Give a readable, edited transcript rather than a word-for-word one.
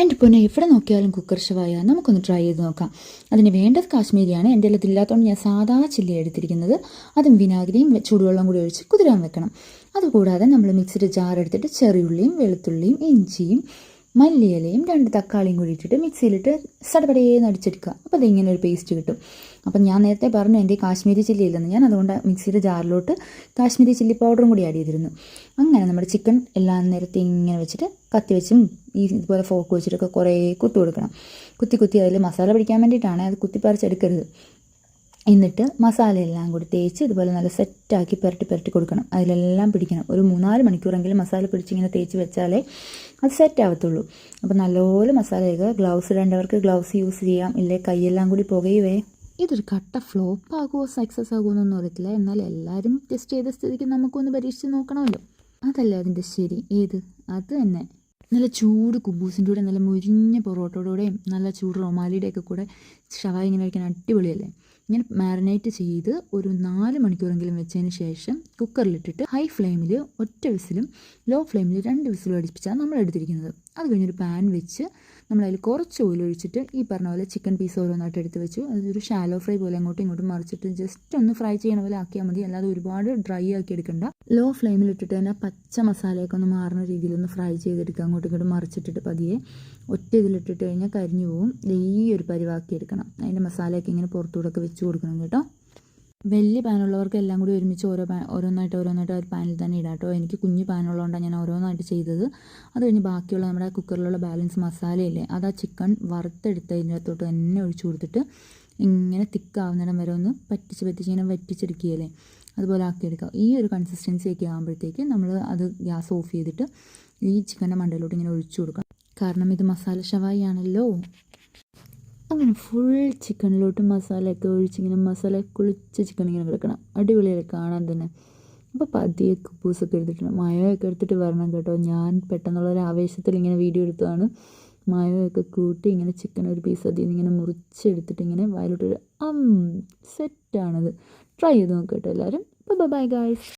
എൻ്റെ പൊന്നെ എവിടെ നോക്കിയാലും കുക്കർ ഷവായ നമുക്കൊന്ന് ട്രൈ ചെയ്ത് നോക്കാം. അതിന് വേണ്ടത് കാശ്മീരിയാണ്. എൻ്റെ അടുത്ത് ഇല്ലാത്തതുകൊണ്ട് ഞാൻ സാധാ ചില്ലി എടുത്തിരിക്കുന്നത്. അതും വിനാഗിരിയും ചൂടുവെള്ളം കൂടി ഒഴിച്ച് കുതിരാൻ വെക്കണം. അതുകൂടാതെ നമ്മൾ മിക്സിയുടെ ജാർ എടുത്തിട്ട് ചെറിയുള്ളിയും വെളുത്തുള്ളിയും ഇഞ്ചിയും മല്ലിയിലയും 2 തക്കാളിയും കൂടി ഇട്ടിട്ട് മിക്സിയിലിട്ട് സടപടേന്ന് അടിച്ചെടുക്കുക. അപ്പോൾ അതിങ്ങനെ ഒരു പേസ്റ്റ് കിട്ടും. അപ്പം ഞാൻ നേരത്തെ പറഞ്ഞു എൻ്റെ കാശ്മീരി ചില്ലി ഇല്ലെന്ന്. ഞാൻ അതുകൊണ്ട് മിക്സിയുടെ ജാറിലോട്ട് കാശ്മീരി ചില്ലി പൗഡറും കൂടി ആഡ് ചെയ്തിരുന്നു. അങ്ങനെ നമ്മുടെ ചിക്കൻ എല്ലാം നേരത്തെ ഇങ്ങനെ വെച്ചിട്ട് കത്തി വെച്ചും ഇതുപോലെ ഫോർക്ക് വെച്ചിട്ടൊക്കെ കുറേ കുത്തി കൊടുക്കണം. കുത്തി അതിൽ മസാല പിടിക്കാൻ വേണ്ടിയിട്ടാണ്, അത് കുത്തിപ്പറിച്ചെടുക്കരുത്. എന്നിട്ട് മസാലയെല്ലാം കൂടി തേച്ച് ഇതുപോലെ നല്ല സെറ്റാക്കി പുരട്ടി കൊടുക്കണം. അതിലെല്ലാം പിടിക്കണം. ഒരു 3-4 മണിക്കൂറെങ്കിലും മസാല പിടിച്ചിങ്ങനെ തേച്ച് വെച്ചാലേ അത് സെറ്റ് ആവത്തുള്ളൂ. അപ്പോൾ നല്ലപോലെ മസാല ചെയ്യുക. ഗ്ലൗസ് ഇടേണ്ടവർക്ക് ഗ്ലൗസ് യൂസ് ചെയ്യാം, ഇല്ലേ കൈയെല്ലാം കൂടി പുകയുവേ. ഇതൊരു കട്ട ഫ്ലോപ്പ് ആകുമോ സക്സസ് ആകുമോ എന്നൊന്നും അറിയത്തില്ല. എന്നാൽ എല്ലാവരും ടെസ്റ്റ് ചെയ്ത സ്ഥിതിക്ക് നമുക്കൊന്ന് പരീക്ഷിച്ച് നോക്കണമല്ലോ. അതല്ല അതിൻ്റെ ശരി. അത് തന്നെ നല്ല ചൂട് കുബൂസിൻ്റെ കൂടെ നല്ല മുരിഞ്ഞ പൊറോട്ടയോടെയും നല്ല ചൂട് റൊമാലിയുടെയൊക്കെ കൂടെ ഷവായി ഇങ്ങനെ കഴിക്കാൻ അടിപൊളിയല്ലേ. ഇങ്ങനെ മാരിനേറ്റ് ചെയ്ത് ഒരു 4 മണിക്കൂറെങ്കിലും വെച്ചതിന് ശേഷം കുക്കറിലിട്ടിട്ട് ഹൈ ഫ്ലെയിമിൽ ഒറ്റ വിസിലും ലോ ഫ്ലെയിമിൽ 2 വിസിലും അടിപ്പിച്ചാണ് നമ്മൾ എടുത്തിരിക്കുന്നത്. അത് കഴിഞ്ഞൊരു പാൻ വെച്ച് നമ്മളതിൽ കുറച്ച് ഓയിൽ ഒഴിച്ചിട്ട് ഈ പറഞ്ഞ പോലെ ചിക്കൻ പീസ് ഓരോന്നായിട്ട് എടുത്ത് വെച്ചു. അതൊരു ഷാലോ ഫ്രൈ പോലെ അങ്ങോട്ടും ഇങ്ങോട്ടും മറിച്ചിട്ട് ജസ്റ്റ് ഒന്ന് ഫ്രൈ ചെയ്യണ പോലെ ആക്കിയാൽ മതി. അല്ലാതെ ഒരുപാട് ഡ്രൈ ആക്കി എടുക്കണ്ട. ലോ ഫ്ലെയിമിൽ ഇട്ടിട്ട് തന്നെ പച്ച മസാലയൊക്കെ ഒന്ന് മാറുന്ന രീതിയിലൊന്ന് ഫ്രൈ ചെയ്തെടുക്കുക. അങ്ങോട്ടും ഇങ്ങോട്ടും മറിച്ചിട്ടിട്ട് പതിയെ ഒറ്റ ഇതിലിട്ടിട്ട് കഴിഞ്ഞാൽ കരിഞ്ഞു പോവും. ഈ ഒരു പരിവാക്കി എടുക്കണം. അതിൻ്റെ മസാലയൊക്കെ ഇങ്ങനെ പുറത്തൂടൊക്കെ വെച്ച് കൊടുക്കണം കേട്ടോ. വലിയ പാനുള്ളവർക്ക് എല്ലാം കൂടി ഒരുമിച്ച് ഓരോന്നായിട്ട് ഒരു പാനിൽ തന്നെ ഇടാം കേട്ടോ. എനിക്ക് കുഞ്ഞു പാനുള്ളതുകൊണ്ടാണ് ഞാൻ ഓരോന്നായിട്ട് ചെയ്തത്. അത് കഴിഞ്ഞ് ബാക്കിയുള്ള നമ്മുടെ കുക്കറിലുള്ള ബാലൻസ് മസാലയില്ലേ, അത് ആ ചിക്കൻ വറുത്തെടുത്തതിനകത്തോട്ട് തന്നെ ഒഴിച്ചു കൊടുത്തിട്ട് ഇങ്ങനെ തിക്കാവുന്നിടം വരെ ഒന്ന് പറ്റിച്ച് ഇങ്ങനെ വറ്റിച്ചെടുക്കുകയല്ലേ, അതുപോലെ ആക്കിയെടുക്കാം. ഈ ഒരു കൺസിസ്റ്റൻസി ഒക്കെ ആകുമ്പോഴത്തേക്ക് നമ്മൾ അത് ഗ്യാസ് ഓഫ് ചെയ്തിട്ട് ഈ ചിക്കൻ്റെ മണ്ടയിലോട്ട് ഇങ്ങനെ ഒഴിച്ചു കൊടുക്കണം. കാരണം ഇത് മസാല ഷവായി ആണല്ലോ. അങ്ങനെ ഫുൾ ചിക്കനിലോട്ട് മസാലയൊക്കെ ഒഴിച്ചിങ്ങനെ മസാല കുളിച്ച ചിക്കൻ ഇങ്ങനെ കിടക്കണം. അടിപൊളിയായി കാണാൻ തന്നെ. അപ്പോൾ പതിയെ കുബൂസൊക്കെ എടുത്തിട്ടുണ്ട്. മയോയൊക്കെ എടുത്തിട്ട് വരണം കേട്ടോ. ഞാൻ പെട്ടെന്നുള്ളൊരു ആവേശത്തിൽ ഇങ്ങനെ വീഡിയോ എടുത്തതാണ്. മയോയൊക്കെ കൂട്ടി ഇങ്ങനെ ചിക്കൻ ഒരു പീസ് അതിൽ നിന്ന് ഇങ്ങനെ മുറിച്ചെടുത്തിട്ട് ഇങ്ങനെ വയലോട്ടൊരു സെറ്റാണത്. ട്രൈ ചെയ്ത് നോക്കാം കേട്ടോ എല്ലാവരും. Bye guys.